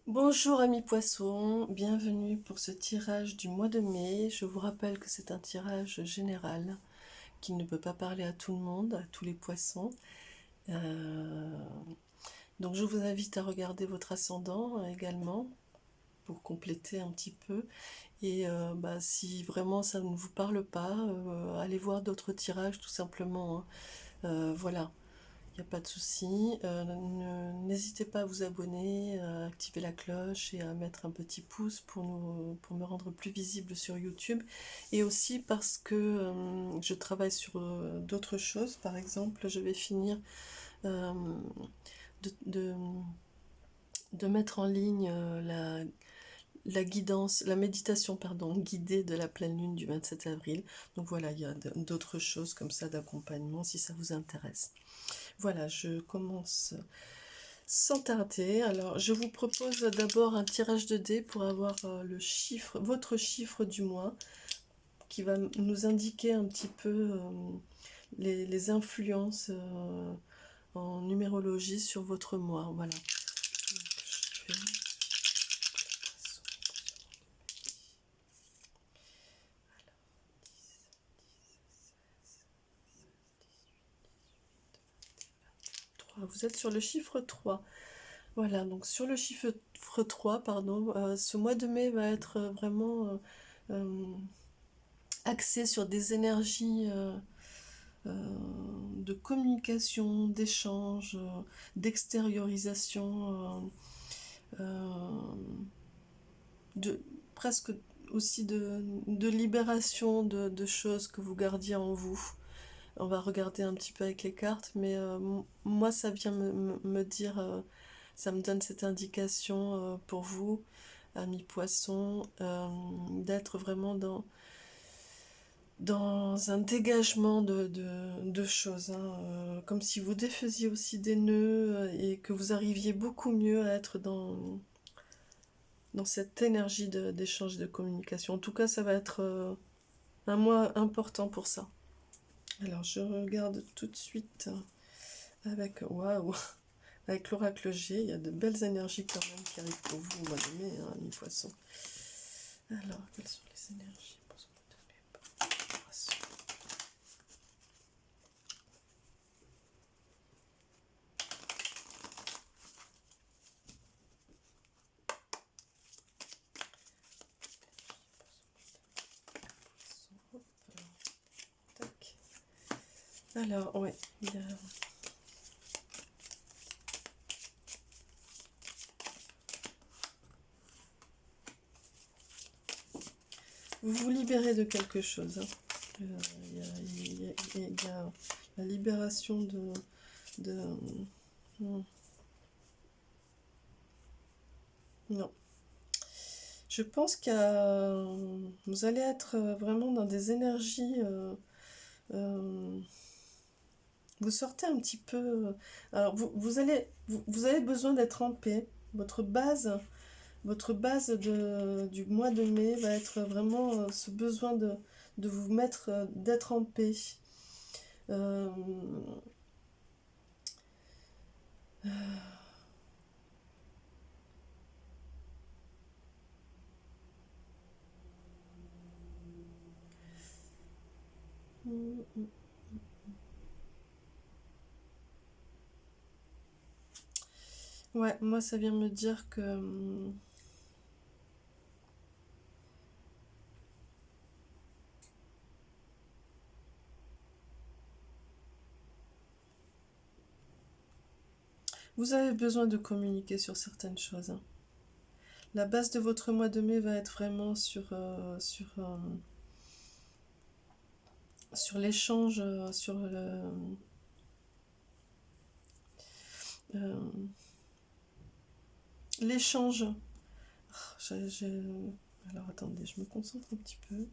Bonjour amis poissons, bienvenue pour ce tirage du mois de mai. Je vous rappelle que c'est un tirage général qui ne peut pas parler à tout le monde, à tous les poissons. Donc je vous invite à regarder votre ascendant également pour compléter un petit peu. Et si vraiment ça ne vous parle pas, allez voir d'autres tirages tout simplement, hein. Voilà. Il n'y a pas de souci. N'hésitez pas à vous abonner, à activer la cloche et à mettre un petit pouce pour me rendre plus visible sur YouTube. Et aussi parce que je travaille sur d'autres choses. Par exemple, je vais finir euh, de, de- de mettre en ligne la guidance, la méditation pardon, guidée de la pleine lune du 27 avril. Donc voilà, il y a d'autres choses comme ça d'accompagnement si ça vous intéresse. Voilà, je commence sans tarder. Alors, je vous propose d'abord un tirage de dés pour avoir le chiffre, votre chiffre du mois, qui va nous indiquer un petit peu les influences en numérologie sur votre mois. Voilà. Donc, je fais... Vous êtes sur le chiffre 3. Voilà, donc sur le chiffre 3, pardon, ce mois de mai va être vraiment axé sur des énergies de communication, d'échange, d'extériorisation, de presque aussi de libération de choses que vous gardiez en vous. On va regarder un petit peu avec les cartes, mais moi ça vient me dire, ça me donne cette indication pour vous, amis poissons, d'être vraiment dans un dégagement de choses, hein, comme si vous défaisiez aussi des nœuds et que vous arriviez beaucoup mieux à être dans cette énergie d'échange et de communication. En tout cas, ça va être un mois important pour ça. Alors, je regarde tout de suite avec, waouh, avec l'oracle G, il y a de belles énergies quand même qui arrivent pour vous au mois de mai, hein, amis poissons. Alors, quelles sont les énergies pour ce mois de mai, poissons? Alors, ouais, il y a... Vous vous libérez de quelque chose. Hein. Il y a la libération de... Non. Je pense que vous allez être vraiment dans des énergies... vous sortez un petit peu... Alors, vous avez besoin d'être en paix. Votre base du mois de mai va être vraiment ce besoin de vous mettre, d'être en paix. Euh, ouais, moi ça vient me dire que vous avez besoin de communiquer sur certaines choses. Hein. La base de votre mois de mai va être vraiment sur l'échange, sur euh, l'échange. Alors attendez, je me concentre un petit peu.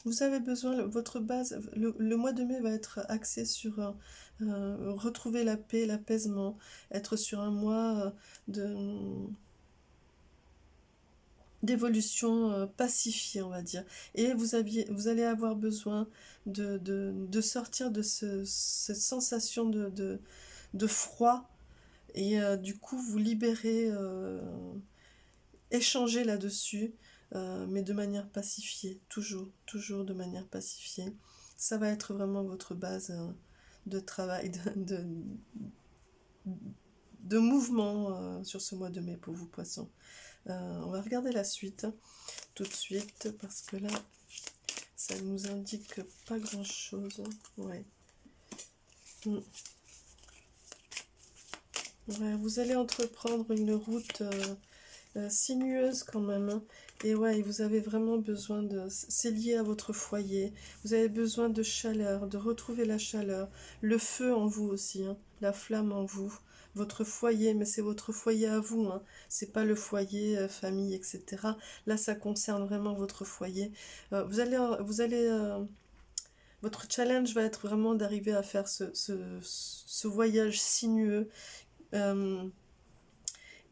Vous avez besoin, votre base, le mois de mai va être axé sur retrouver la paix, l'apaisement, être sur un mois de d'évolution pacifiée, on va dire. Et vous allez avoir besoin de sortir de cette sensation de froid et du coup vous libérer, échanger là-dessus, mais de manière pacifiée, toujours de manière pacifiée. Ça va être vraiment votre base de travail, de mouvement sur ce mois de mai pour vous, poissons. On va regarder la suite tout de suite parce que là, ça nous indique pas grand-chose. Ouais. Ouais, vous allez entreprendre une route sinueuse quand même, hein. Et ouais, vous avez vraiment besoin de... C'est lié à votre foyer. Vous avez besoin de chaleur, de retrouver la chaleur. Le feu en vous aussi, hein, la flamme en vous. Votre foyer, mais c'est votre foyer à vous, hein. C'est pas le foyer famille, etc. Là, ça concerne vraiment votre foyer. Votre challenge va être vraiment d'arriver à faire ce voyage sinueux. euh,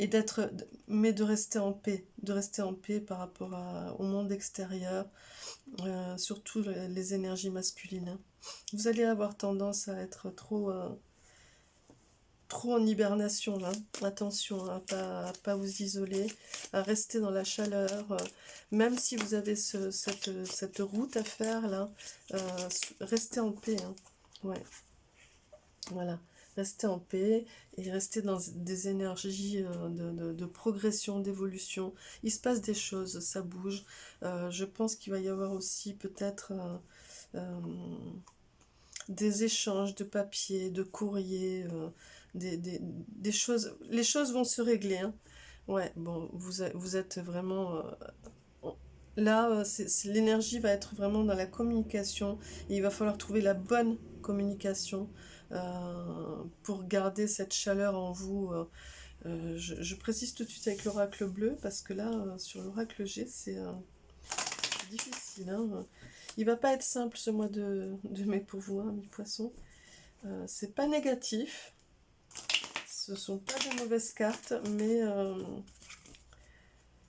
et mais de rester en paix, par rapport au monde extérieur, surtout les énergies masculines, hein. Vous allez avoir tendance à être trop en hibernation là. Attention à pas vous isoler, à rester dans la chaleur, même si vous avez cette route à faire là, restez en paix, hein. Ouais. Voilà, rester en paix et rester dans des énergies de progression, d'évolution. Il se passe des choses, ça bouge. Je pense qu'il va y avoir aussi peut-être des échanges de papier, de courrier, des choses. Les choses vont se régler, hein. Ouais, bon, vous êtes vraiment... là, l'énergie va être vraiment dans la communication et il va falloir trouver la bonne communication pour garder cette chaleur en vous. Je précise tout de suite avec l'oracle bleu parce que là, sur l'oracle G, c'est difficile, hein. Il va pas être simple ce mois de mai pour vous, hein, mes poissons. C'est pas négatif, ce sont pas de mauvaises cartes, mais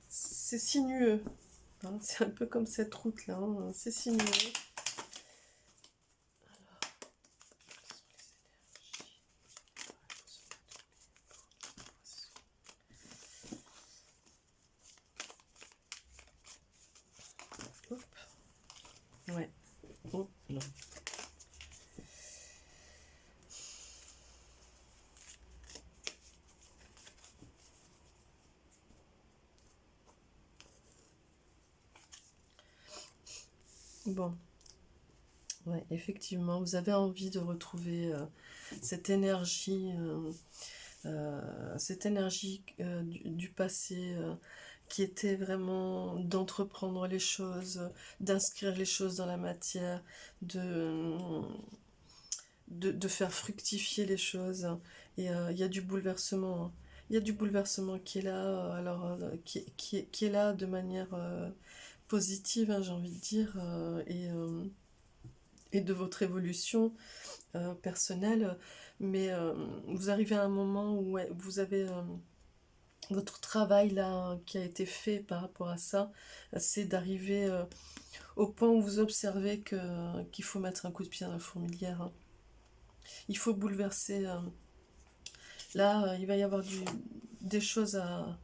c'est sinueux, hein. C'est un peu comme cette route là, hein, c'est sinueux. Hop. Ouais. Oh, non. Bon. Ouais, effectivement, vous avez envie de retrouver cette énergie du passé qui était vraiment d'entreprendre les choses, d'inscrire les choses dans la matière, de faire fructifier les choses. Et il y a du bouleversement, hein. Il y a du bouleversement qui est là, qui est là de manière positive, hein, j'ai envie de dire, et de votre évolution personnelle. Mais vous arrivez à un moment où ouais, vous avez votre travail là qui a été fait par rapport à ça, c'est d'arriver au point où vous observez qu'il faut mettre un coup de pied dans la fourmilière, hein. Il faut bouleverser. Là, il va y avoir des choses à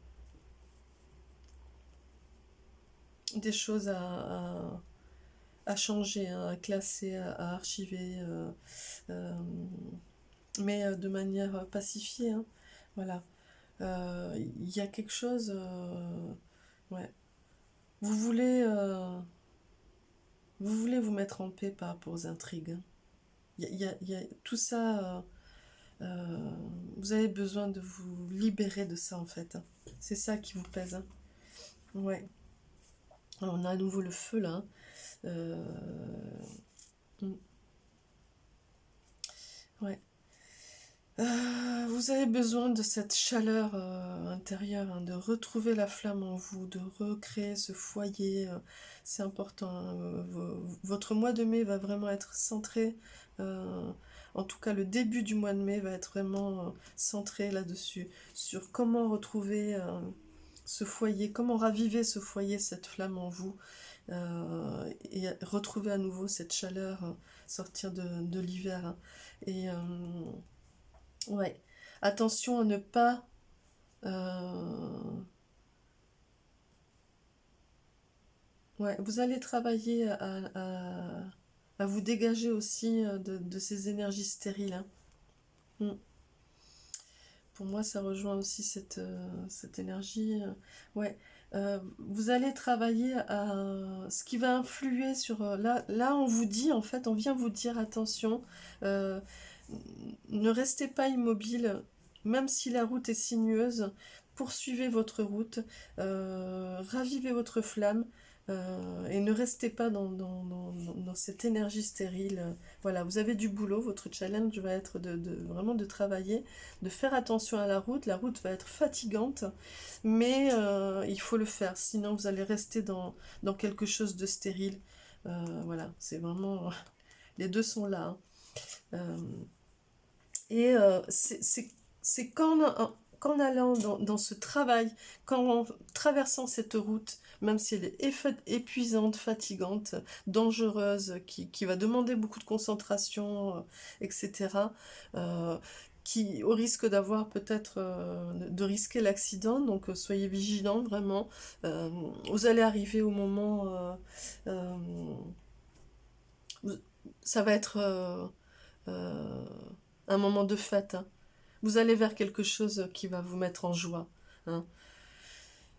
changer, hein, à classer, à archiver, mais de manière pacifiée, hein. Voilà. Il y a quelque chose... ouais. Vous voulez, euh, vous voulez vous mettre en paix par rapport aux intrigues, hein. Il y a tout ça... vous avez besoin de vous libérer de ça, en fait, hein. C'est ça qui vous pèse, hein. Ouais. Alors, on a à nouveau le feu, là, hein. Euh, mm, ouais. Vous avez besoin de cette chaleur intérieure, hein, de retrouver la flamme en vous, de recréer ce foyer. C'est important, hein. Votre mois de mai va vraiment être centré. En tout cas, le début du mois de mai va être vraiment centré là-dessus, sur comment retrouver ce foyer, comment raviver ce foyer, cette flamme en vous, et retrouver à nouveau cette chaleur, sortir de l'hiver, hein. Et ouais, attention à ne pas... ouais, vous allez travailler à vous dégager aussi de ces énergies stériles, hein. Mm. Pour moi, ça rejoint aussi cette énergie. Ouais. Vous allez travailler à ce qui va influer sur... là, on vous dit, en fait, on vient vous dire, attention, euh, ne restez pas immobile, même si la route est sinueuse, poursuivez votre route, ravivez votre flamme, et ne restez pas dans cette énergie stérile. Voilà, vous avez du boulot, votre challenge va être vraiment de travailler, de faire attention à la route va être fatigante, mais il faut le faire, sinon vous allez rester dans quelque chose de stérile. Voilà, c'est vraiment... les deux sont là, hein. Euh, et c'est qu'en allant dans ce travail, qu'en traversant cette route, même si elle est épuisante, fatigante, dangereuse, qui va demander beaucoup de concentration, etc., qui, au risque d'avoir peut-être de risquer l'accident, donc soyez vigilants vraiment. Vous allez arriver au moment... vous- ça va être euh, un moment de fête, hein. Vous allez vers quelque chose qui va vous mettre en joie, hein.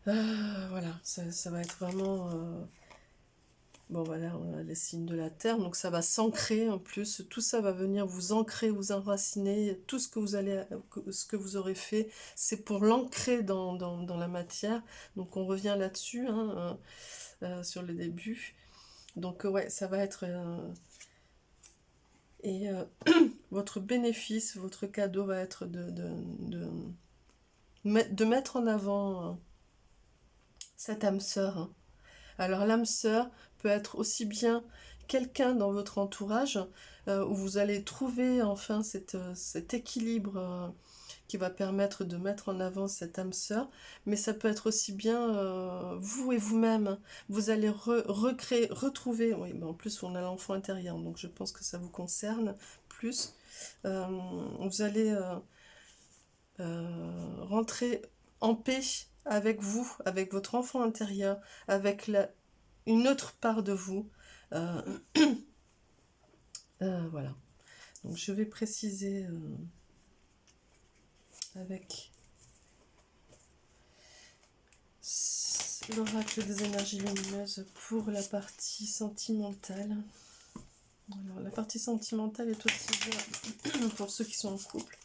Voilà, ça va être vraiment... bon voilà, on a les signes de la terre, donc ça va s'ancrer en plus. Tout ça va venir vous ancrer, vous enraciner. Tout ce que ce que vous aurez fait, c'est pour l'ancrer dans la matière. Donc on revient là-dessus, hein, sur le début. Donc ouais, ça va être... et votre bénéfice, votre cadeau va être de mettre en avant cette âme sœur, hein. Alors l'âme sœur peut être aussi bien quelqu'un dans votre entourage, où vous allez trouver enfin cet équilibre, qui va permettre de mettre en avant cette âme sœur, mais ça peut être aussi bien vous et vous-même, hein. Vous allez recréer, retrouver, oui, mais en plus on a l'enfant intérieur, donc je pense que ça vous concerne plus. Vous allez rentrer en paix avec vous, avec votre enfant intérieur, avec une autre part de vous. Euh, voilà. Donc je vais préciser avec l'oracle des énergies lumineuses pour la partie sentimentale. Alors, la partie sentimentale est aussi bien pour ceux qui sont en couple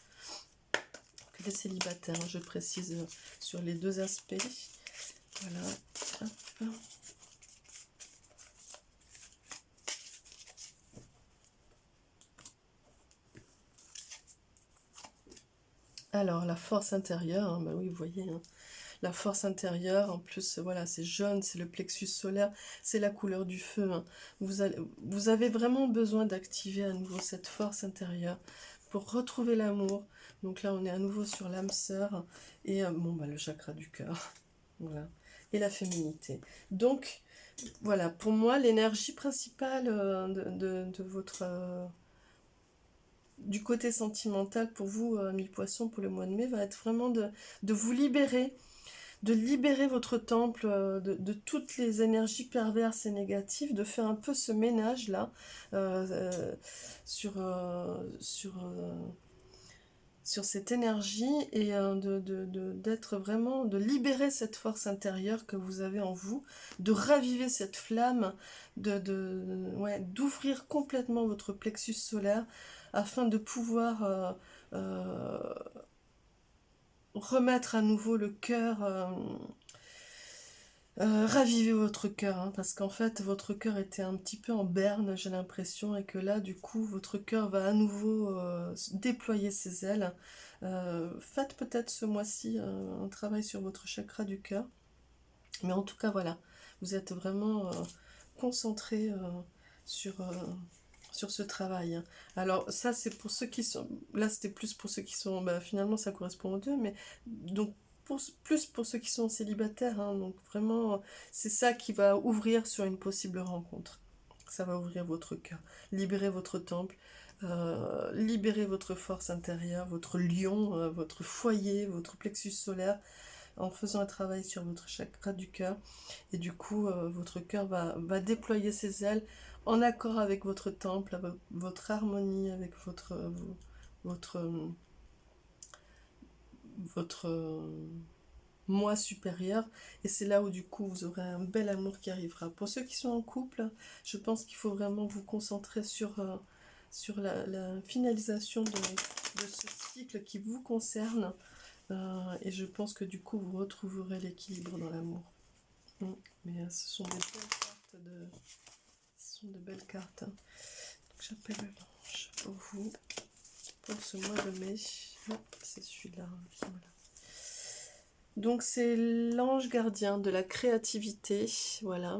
que les célibataires. Je précise sur les deux aspects. Voilà. Hop. Alors, la force intérieure, hein, bah oui, vous voyez, hein, la force intérieure, en plus, voilà, c'est jaune, c'est le plexus solaire, c'est la couleur du feu, hein. Vous avez vraiment besoin d'activer à nouveau cette force intérieure pour retrouver l'amour. Donc là, on est à nouveau sur l'âme sœur et bon, bah, le chakra du cœur, voilà, et la féminité. Donc, voilà, pour moi, l'énergie principale de votre... du côté sentimental pour vous, mille poissons, pour le mois de mai, va être vraiment de vous libérer, de libérer votre temple de toutes les énergies perverses et négatives, de faire un peu ce ménage là sur, sur cette énergie et d'être vraiment, de libérer cette force intérieure que vous avez en vous, de raviver cette flamme, ouais, d'ouvrir complètement votre plexus solaire afin de pouvoir remettre à nouveau le cœur, raviver votre cœur, hein, parce qu'en fait votre cœur était un petit peu en berne, j'ai l'impression, et que là du coup votre cœur va à nouveau déployer ses ailes. Faites peut-être ce mois-ci un travail sur votre chakra du cœur, mais en tout cas voilà, vous êtes vraiment concentré sur, sur ce travail, hein. Alors ça c'est pour ceux qui sont, là c'était plus pour ceux qui sont, bah, finalement ça correspond aux deux, mais donc plus pour ceux qui sont célibataires, hein, donc vraiment, c'est ça qui va ouvrir sur une possible rencontre. Ça va ouvrir votre cœur, libérer votre temple, libérer votre force intérieure, votre lion, votre foyer, votre plexus solaire, en faisant un travail sur votre chakra du cœur. Et du coup, votre cœur va déployer ses ailes en accord avec votre temple, avec votre harmonie, avec votre, votre moi supérieur. Et c'est là où du coup vous aurez un bel amour qui arrivera. Pour ceux qui sont en couple, je pense qu'il faut vraiment vous concentrer sur la finalisation de ce cycle qui vous concerne. Et je pense que du coup vous retrouverez l'équilibre dans l'amour. Mais ce sont des belles cartes ce sont de belles cartes. Donc j'appelle l'ange pour vous pour ce mois de mai. C'est celui-là. Voilà. Donc c'est l'ange gardien de la créativité. Voilà.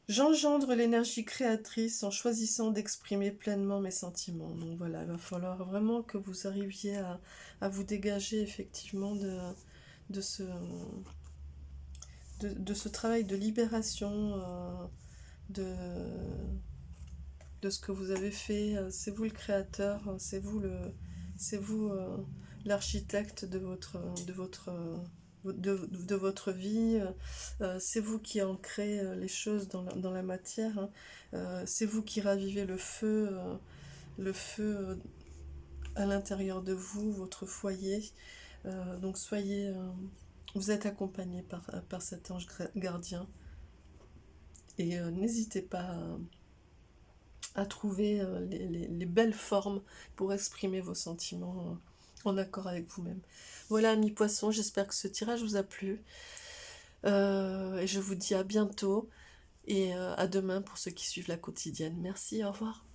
J'engendre l'énergie créatrice en choisissant d'exprimer pleinement mes sentiments. Donc voilà, il va falloir vraiment que vous arriviez à vous dégager effectivement de ce travail de libération, de ce que vous avez fait. C'est vous le créateur, c'est vous l'architecte de votre vie. C'est vous qui ancrez les choses dans la matière, hein. C'est vous qui ravivez le feu à l'intérieur de vous, votre foyer. Donc soyez, vous êtes accompagné par cet ange gardien. Et n'hésitez pas à trouver les belles formes pour exprimer vos sentiments en accord avec vous-même. Voilà, amis poissons, j'espère que ce tirage vous a plu. Et je vous dis à bientôt et à demain pour ceux qui suivent la quotidienne. Merci, au revoir.